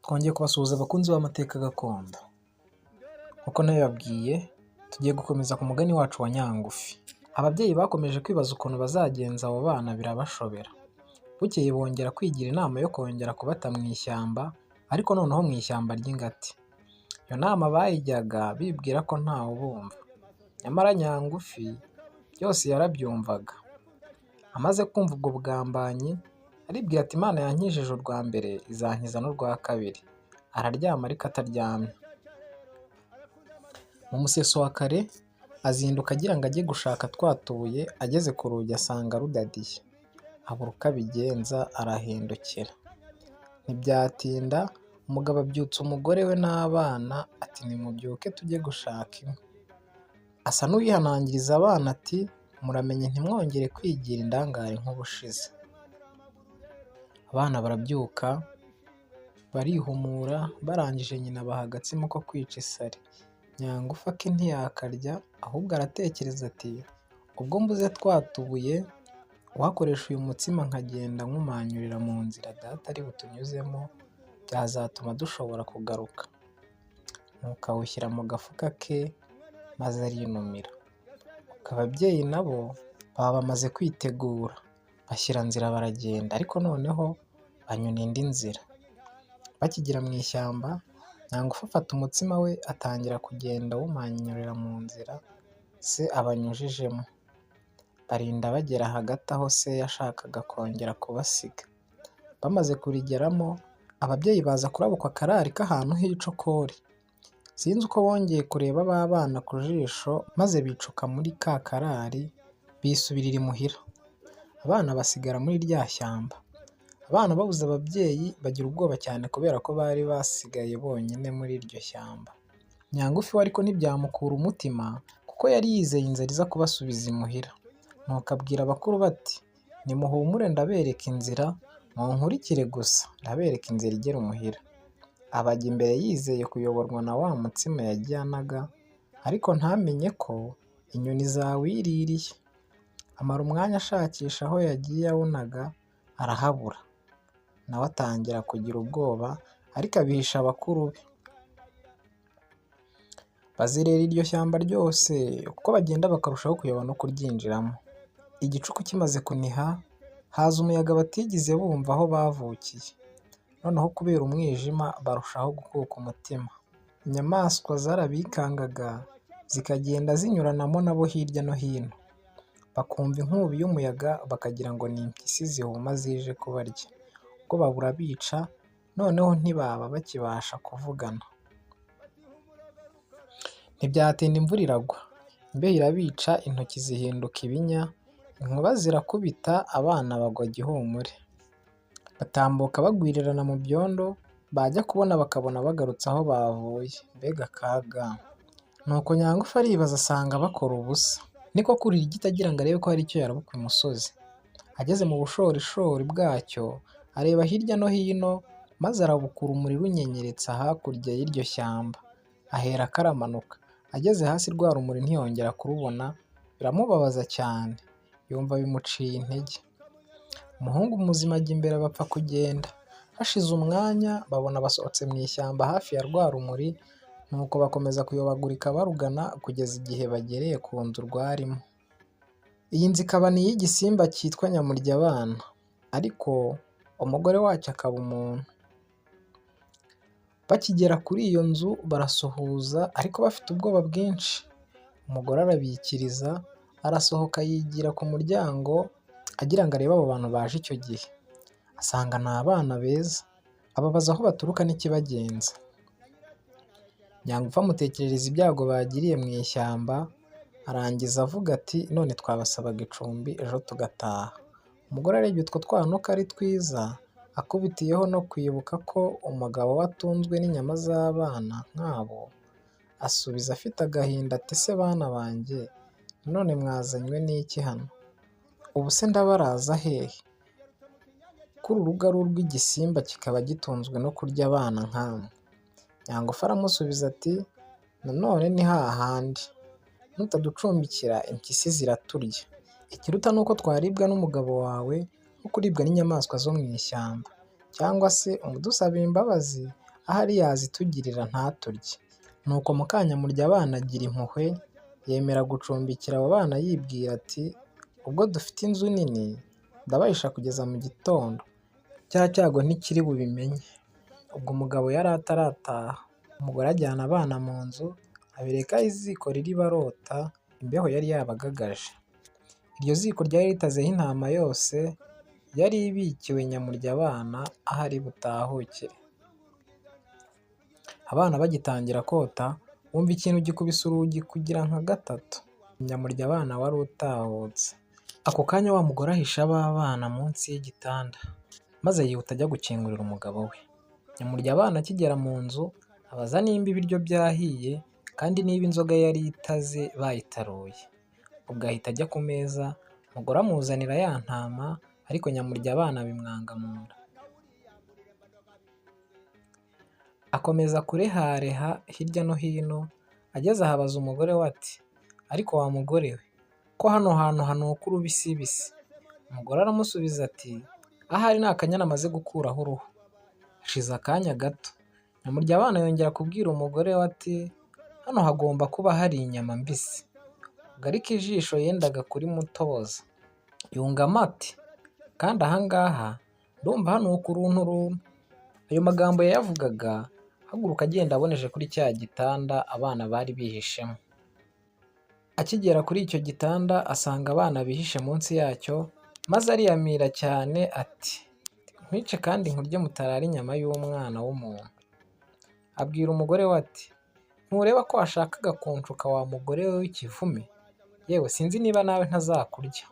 Twongeye kubasuhuza abakunzi b'amateka gakondo. Nk'uko nabibabwiye, tugiye gukomeza ku mugani wacu wa Nyangufi. Ababyeyi bakomeje kwibaza ukuntu bazagenza abo bana birabashobera. Bukeye bongera kwigira inama yo kongera kubata mu ishyamba, ariko noneho mu ishyamba ry'ingati. Iyo nama bayijyaga bibwira ko ntawe ubumva. Nyamara Nyangufi byose yarabyumvaga. Amaze kumva ubwo bugambanyi, aribwira ati Imana yankijije urwa mbere izankiza n'urwa kabiri. Araryama ariko ataryamye. Mu museso wa kare azinduka agira ngo ajye gushaka twa tubuye, ageze ku rugi asanga rudadiye. Abura uko abigenza arahindukira. Ntibyatinda umugabo abyutsa umugore we n'abana ati nimubyuke tujye gushaka inkwi. Asa n'uwihanangiriza abana ati muramenye ntimwongere kwigira indangare nk'ubushize. Abana barabyuka barihumura, barangije nyina abaha agatsima ko kwica isari. Nyangufi ake ntiyakarya, ahubwo aratekereza ati ubwo mbuze twatubuye, uwakoresha uyu mutsima nkagenda nkumanyurira mu nzira data ari butunyuzemo, byazatuma dushobora kugaruka. Nuko awushyira mu gafuka ke maze arinumira. Ababyeyi nabo baba bamaze kwitegura, bashyira nzira baragenda, ariko noneho banyura indi nzira. Bakigera mu ishyamba, Nyangufi afata umutsima we atangira kugenda awumanyurira mu nzira se abanyujijemo. Barinda bagera hagati aho se yashakaga kongera kubasiga. Bamaze kurigeramo, ababyeyi baza kurabuka akarari k'ahantu h'icokori. Sinzi uko bongeye kureba ba bana ku jisho, maze bicuka muri ka karari bisubirira imuhira. Abana basigara muri rya shyamba. Abana babuze ababyeyi bagira ubwoba cyane kubera ko bari basigaye bonyine muri iryo shyamba. Nyangufi we ariko ntibyamukura umutima kuko yari yizeye inzira iza kubasubiza imuhira. Nuko abwira abakuru bati nimuhumure ndabereka inzira, munkurikire gusa ndabereka inzira igera imuhira. Abajya imbere yizeye kuyoborwa na wa mutsima yajyanaga, ariko ntamenye ko inyoni zawiririye. Amara umwanya ashakisha aho yagiye awunaga arahabura. Nawe atangira kugira ubwoba, ariko abihisha abakuru be. Bazerera iryo shyamba ryose, uko bagenda bakarushaho kuyoba no kuryinjiramo. Igicuku kimaze kuniha, haza umuyaga batigeze bumva aho bavukiye. Noneho kubera umwijima barushaho gukuka umutima. Inyamaswa zarabikangaga zikagenda zinyuranamo nabo hirya no hino. Bakumva inkubi y'umuyaga bakagira ngo ni impyisi zihuma zije kubarya. Ubwo babura bica, noneho ntibaba bakibasha kuvugana. Ntibyatinda imvura iragwa, imbeho irabica, intoki zihinduka ibinya, inkuba zirakubita, abana bagwa gihumure. Batambuka bagwirirana mu byondo, bajya kubona bakabona bagarutse aho bavuye. Mbega akaga! Nuko Nyangufi aribaza asanga bakora ubusa. Niko kurira igiti agira ngo arebe ko hari icyo yarabuka imusozi. Ageze mu bushorishori bwacyo, areba hirya no hino, maze arabuka urumuri runyenyeretsa hakurya y'iryo shyamba. Ahera karamanuka. Ageze hasi rwa rumuri ntiyongera kurubona, biramubabaza cyane. Yumva bimuciye intege. Umuhungu muzima ajya imbere bapfa kugenda. Hashize umwanya babona basohotse mu ishyamba hafi ya rwa rumuri, nuko bakomeza kuyobagurika barugana kugeza igihe bagereye ku nzu rwarimo. Iyi nzu ikaba ni iy'igisimba cyitwa Nyamuryabana, ariko umugore wacyo akaba umuntu. Bakigera kuri iyo nzu barasuhuza, ariko bafite ubwoba bwinshi. Umugore arabikiriza, arasohoka yigira ku muryango agira ngo arebe abo bantu baje icyo gihe. Asanga ni abana beza, ababaza aho baturuka n'ikibagenza. Nyangufi amutekerereza ibyago bagiriye mu ishyamba, arangiza avuga ati none twabasabaga icumbi ejo tugataha. Umugore arebye utwo twana uko ari twiza, akubitiyeho no kwibuka ko umugabo we atunzwe n'inyama z'abana nk'abo, asubiza afite agahinda ati se bana banjye, none mwazanywe n'iki hano? Ubu se ndabaraza hehe? Ko uru rugo ari urw'igisimba kikaba gitunzwe no kurya abana nkamwe. Nyangufi aramusubiza ati nanone ni hahandi, nutaducumbikira impyisi ziraturya. Ikiruta ni uko twaribwa n'umugabo wawe nko kuribwa n'inyamaswa zo mu ishyamba, cyangwa se umudusabira imbabazi ahari yazitugirira ntaturye. Nuko Mukanyamurya agira impuhwe, yemera gucumbikira abo bana yibwira ati ubwo dufite inzu nini ndabahisha kugeza mu gitondo, cya cyago ntikiri bubimenye. Ubwo umugabo yari atarataha, umugore ajyana abana mu nzu abereka iziko riri barota, imbeho yari yabagagaje. Iryo ziko ryari ritazeho intama yose, yari ibikiwe Nyamurya aho ari butahukire. Abana bagitangira kota, bumva ikintu gikubise urugi kugira nka gatatu. Nyamurya wari utahutse. Ako kanya wa mugore ahisha bana munsi y'igitanda, maze yihuta ajya gukingurira umugabo we. Nyamurya akigera mu nzu abaza nimba ibiryo byahiye kandi niba inzoga yari itaze bayitaruye. Ubwo ahita ajya ku meza, umugore amuzanira ya ntama, ariko Nyamurya bimwanga mu nda. Akomeza kurehareha hirya no hino, ageze aho abaza umugore we ati ariko wa mugore we, ko hano hantu hanuka urubisibisi? Umugore aramusubiza ati ahari ni akanyana amaze gukuraho uruhu. Hashize akanya gato, Nyamurya yongera kubwira umugore we ati hano hagomba kuba hari inyama mbisi. Ubwo ariko ijisho yendaga kurimutoboza, yungamo ati kandi ahangaha ndumva hanuka urunturuntu. Ayo magambo yayavugaga haguruka agenda aboneje kuri cya gitanda abana bari bihishemo. Akigera kuri icyo gitanda asanga abana bihishe munsi yacyo, maze ariyamira cyane ati nkwice kandi nkurye mutarara inyama y'umwana w'umuntu. Abwira umugore we ati ntureba ko washakaga kunshuka wa mugore we w'ikivume? Yewe sinzi niba nawe ntazakurya.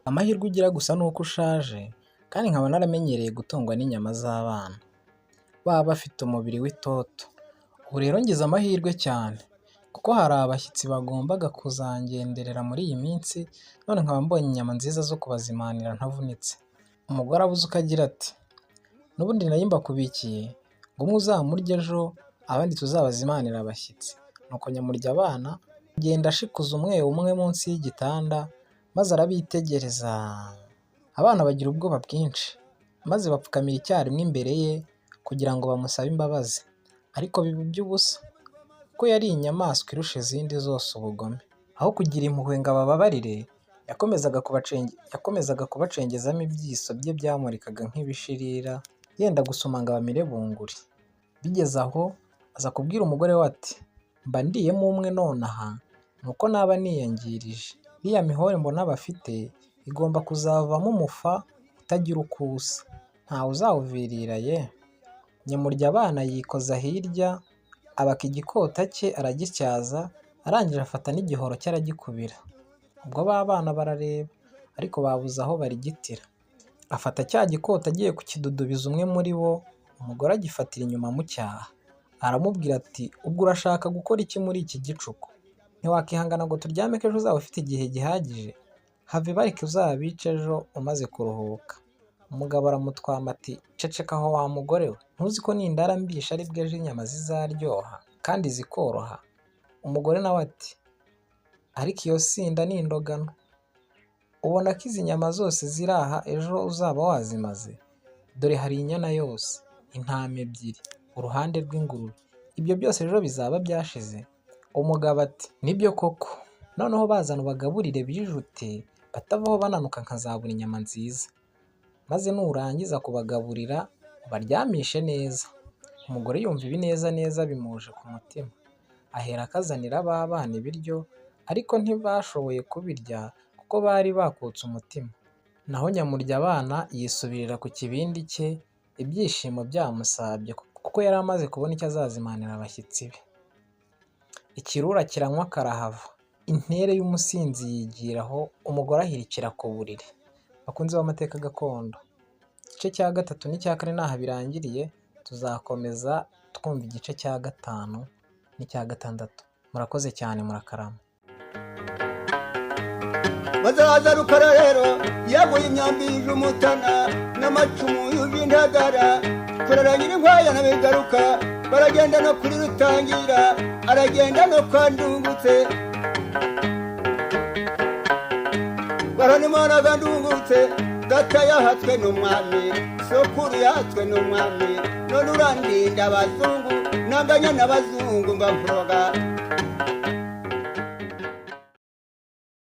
Amahirwe ugira gusa nuko ushaje, kandi nkaba naramenyereye gutungwa n'inyama z'abana baba bafite umubiri w'itoto. Ubu rero ngize amahirwe cyane, kuko hari abashyitsi bagombaga kuzangenderera muri iyi minsi, none nkaba mbonye inyama nziza zo kubazimanira ntavunitse. Umugore abuze uko agira ati n'ubundi nari mbakubikiye ngo umwe uzamurye ejo, abandi tuzabazimanira abashyitsi. Nuko Nyamurya agenda ashikuza umwe umwe munsi y'igitanda, maze arabitegereza. Abana bagira ubwoba bwinshi, maze bapfukamira icyarimwe imbere ye kugira ngo bamusabe imbabazi, ariko biba iby'ubusa, kuko yari inyamaswa irusha izindi zose ubugome. Aho kugira impuhwe ngo abababarire, yakomezaga kubacengezamo ibyiso bye byamurikaga nk'ibishirira, yenda gusoma ngo abamire bunguri. Bigeze aho aza kubwira umugore we ati mba ndiyemo umwe nonaha, nuko naba niyangirije. Iriya mihore mbona bafite igomba kuzavamo umufa utagira uko usa, ntawe uzawuvirira ye. Nyamurya yikoza hirya, abaka igikota cye aragityaza, arangije afata n'igihoro cye aragikubira. Ubwo bana barareba, ariko babuze aho barigitira. Afata cya gikota agiye kukidudubiza umwe muri bo, umugore agifatira inyuma mu cyaha. Aramubwira ati ubwo urashaka gukora iki muri iki gicuku? Ntiwakihangana ngo turyame ko ejo uzaba ufite igihe gihagije? Have bareke uzabice ejo umaze kuruhuka. Umugabo aramutwama ati ceceka aho wa mugore we, ntuzi ko nindara mbisha ari bwo ejo inyama zizaryoha kandi zikoroha? Umugore nawe ati ariko iyo sinda ni indogano, ubona ko izi nyama zose ziri aha ejo uzaba wazimaze? Dore hari inyana yose, intama ebyiri, uruhande rw'ingurube, ibyo byose ejo bizaba byashize. Umugabo ati nibyo koko, noneho bazana ubagaburire bijute, batavaho bananuka nkazabura inyama nziza, maze nurangiza kubagaburira ubaryamishe neza. Umugore yumva ibi neza bimuje ku mutima, ahera akazanira bana ibiryo, ariko ntibashoboye kubirya kuko bari bakutse umutima. Naho Nyamurya yisubirira ku kibindi cye, ibyishimo byamusabye kuko yari amaze kubona icyo azazimanira abashyitsi be. Ikirura kiranywa karahava, intere y'umusinzi yigiraho, umugore ahirikira ku buriri. Bakunzi b'amateka gakondo, igice cya 3 n'icya 4 naha birangiriye, tuzakomeza twumva igice cya 5 n'icya 6. Murakoze cyane, murakarama. Bazaza rukara rero yaguye imyambi yuje umutana n'amacumu yuje intagara, kurara nyir'inkwaya nabigaruka, baragenda no kuri Rutangira, aragenda no kwa Ndungutse, baranimana Ndungutse data yahatswe n'umwami sokuru yahatswe n'umwami none urandinda abazungu nanganya n'abazungu mba mvuga